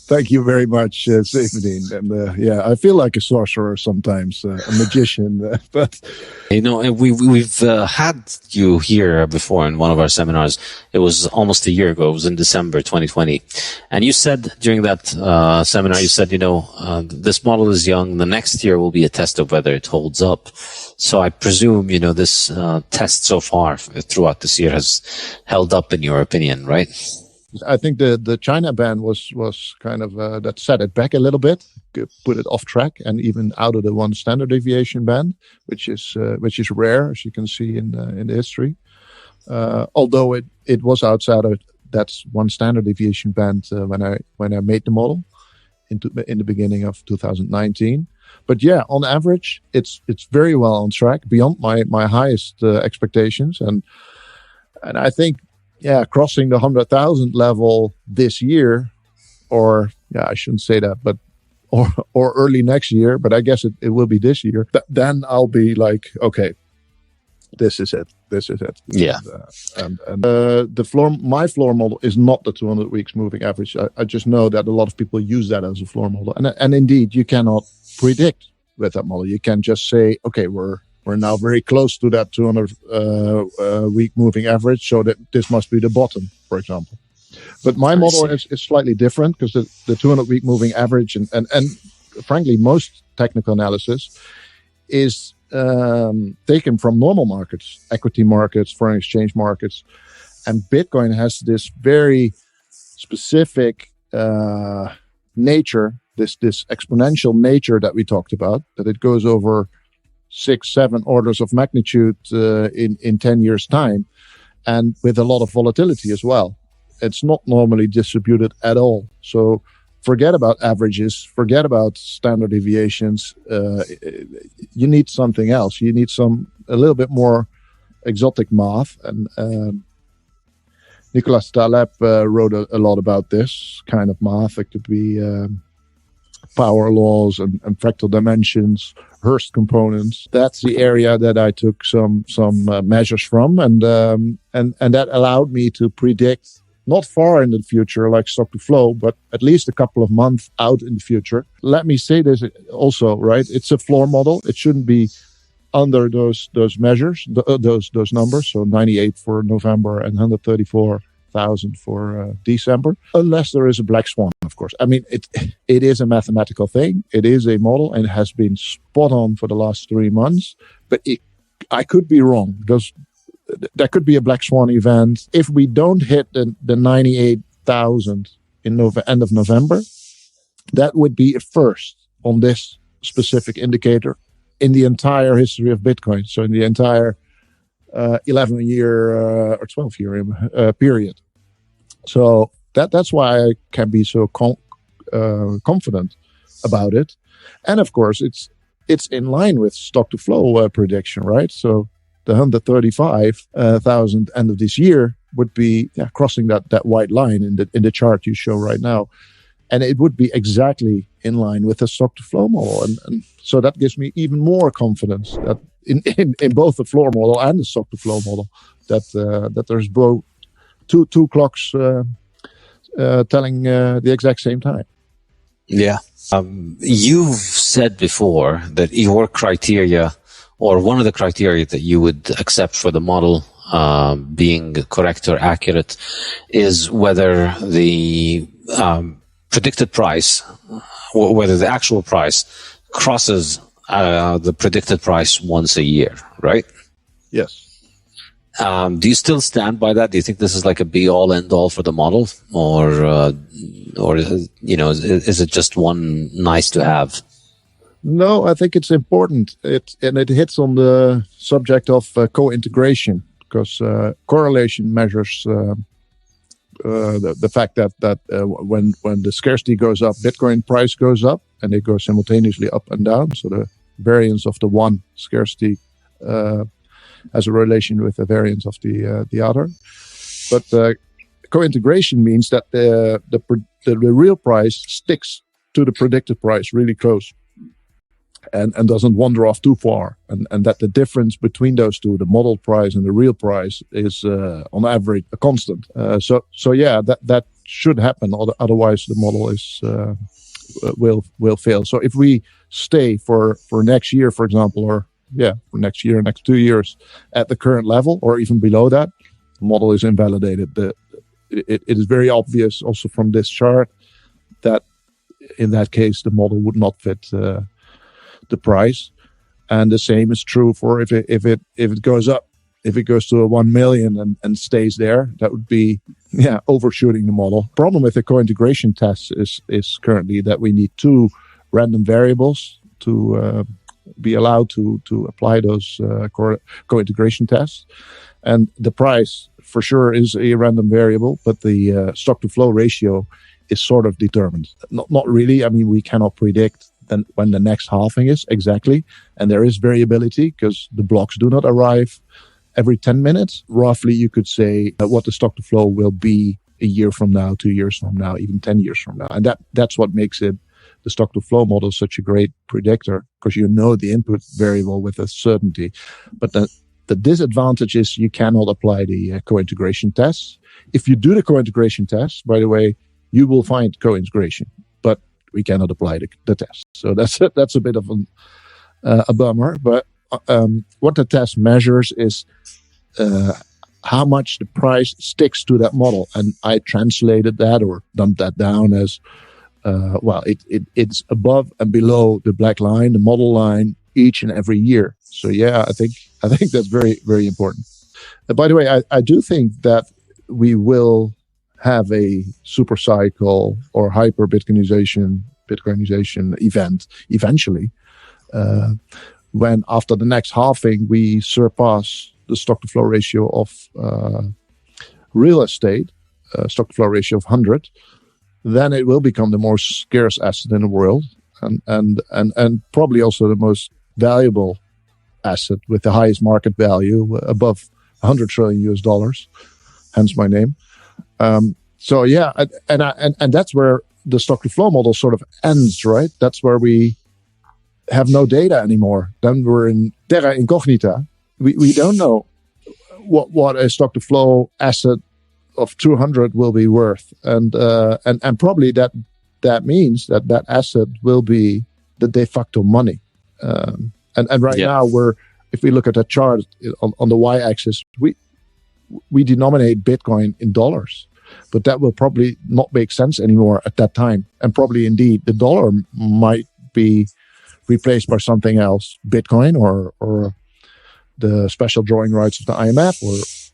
Thank you very much, Seyfedin. And I feel like a sorcerer sometimes, a magician. But we've had you here before in one of our seminars. It was almost a year ago. It was in December 2020, and you said during that seminar, you said, this model is young. The next year will be a test of whether it holds up. So I presume this test so far throughout this year has held up, in your opinion, right? I think the China ban was kind of that set it back a little bit, put it off track, and even out of the one standard deviation band, which is rare, as you can see in the history. Although it was outside of that one standard deviation band when I made the model in the beginning of 2019. But yeah, on average, it's very well on track, beyond my highest expectations, and I think. Yeah, crossing the 100,000 level this year, or I shouldn't say that, but or early next year, but I guess it will be this year. Then I'll be like, okay, this is it. Yeah. My floor model is not the 200 weeks moving average. I just know that a lot of people use that as a floor model, and indeed you cannot predict with that model. You can just say, okay, we're now very close to that 200 week moving average, so that this must be the bottom, for example. But my model is slightly different, because the 200 week moving average and frankly, most technical analysis is taken from normal markets, equity markets, foreign exchange markets. And Bitcoin has this very specific nature, this exponential nature that we talked about, that it goes over 6-7 orders of magnitude in 10 years time, and with a lot of volatility as well. It's not normally distributed at all. So forget about averages, forget about standard deviations. You need something else. You need a little bit more exotic math. And Nicholas Taleb wrote a lot about this kind of math. It could be power laws and fractal dimensions, Hurst components. That's the area that I took some measures from, and that allowed me to predict not far in the future, like stock to flow, but at least a couple of months out in the future. Let me say this also, right? It's a floor model. It shouldn't be under those measures, those numbers. So 98 for November and 134,000 for December, unless there is a black swan, of course. I mean, it is a mathematical thing. It is a model, and it has been spot on for the last 3 months. But I could be wrong. There could be a black swan event. If we don't hit the 98,000 in end of November, that would be a first on this specific indicator in the entire history of Bitcoin. So in the entire 11-year or 12-year period. So that's why I can be so confident about it. And of course, it's in line with stock to flow prediction, right? So the 135,000 end of this year would be crossing that white line in the chart you show right now, and it would be exactly in line with the stock to flow model, and so that gives me even more confidence that in both the floor model and the stock to flow model that there's both two clocks telling the exact same time. Yeah, you've said before that your criteria, or one of the criteria that you would accept for the model being correct or accurate, is whether the predicted price, whether the actual price crosses the predicted price once a year, right? Yes. Do you still stand by that? Do you think this is like a be-all, end-all for the model, or is it just one nice to have? No, I think it's important. It hits on the subject of co-integration, because correlation measures the fact that when the scarcity goes up, Bitcoin price goes up, and it goes simultaneously up and down. So the variance of the one scarcity has a relation with the variance of the other. But co-integration means that the real price sticks to the predicted price really close, and doesn't wander off too far, and that the difference between those two, the model price and the real price, is on average a constant. So yeah, that should happen, otherwise the model is will fail. So if we stay for next year, for example, or for next year, next 2 years at the current level, or even below that, the model is invalidated. It is very obvious also from this chart that in that case the model would not fit the price. And the same is true for if it goes up. If it goes to 1 million and stays there, that would be overshooting the model. Problem with the co-integration test is currently that we need 2 random variables to be allowed to apply those co-integration tests. And the price for sure is a random variable, but the stock to flow ratio is sort of determined. Not really. I mean, we cannot predict when the next halving is exactly, and there is variability because the blocks do not arrive every 10 minutes. Roughly, you could say what the stock to flow will be a year from now, 2 years from now, even 10 years from now. And that's what makes it, the stock to flow model, such a great predictor, because you know the input variable with a certainty. But the disadvantage is you cannot apply the co-integration tests. If you do the co-integration tests, by the way, you will find co-integration, but we cannot apply the test. So that's a bit of a bummer. But what the test measures is how much the price sticks to that model. And I translated that or dumped that down as, it's above and below the black line, the model line, each and every year. So I think that's very, very important. By the way, I do think that we will have a super cycle or hyper Bitcoinization event eventually, when after the next halving we surpass the stock to flow ratio of real estate, stock to flow ratio of 100, then it will become the most scarce asset in the world, and probably also the most valuable asset with the highest market value, above 100 trillion US dollars, hence my name. And that's where the stock to flow model sort of ends, right? That's where we have no data anymore. Then we're in terra incognita. We don't know what a stock to flow asset of 200 will be worth, and probably that means that asset will be the de facto money. And right now if we look at that chart on the y-axis, we denominate Bitcoin in dollars, but that will probably not make sense anymore at that time. And probably indeed the dollar might be replaced by something else, Bitcoin or the special drawing rights of the IMF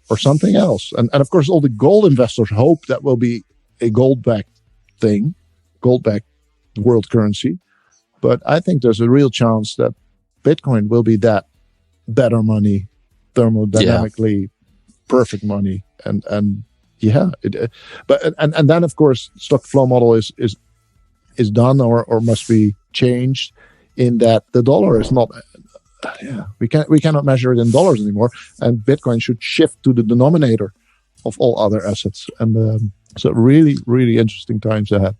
or something else. And of course, all the gold investors hope that will be a gold-backed thing, gold-backed world currency. But I think there's a real chance that Bitcoin will be that better money, thermodynamically perfect money. And then of course, stock flow model is done or must be changed in that the dollar is not. We cannot measure it in dollars anymore, and Bitcoin should shift to the denominator of all other assets. And so really, really interesting times ahead.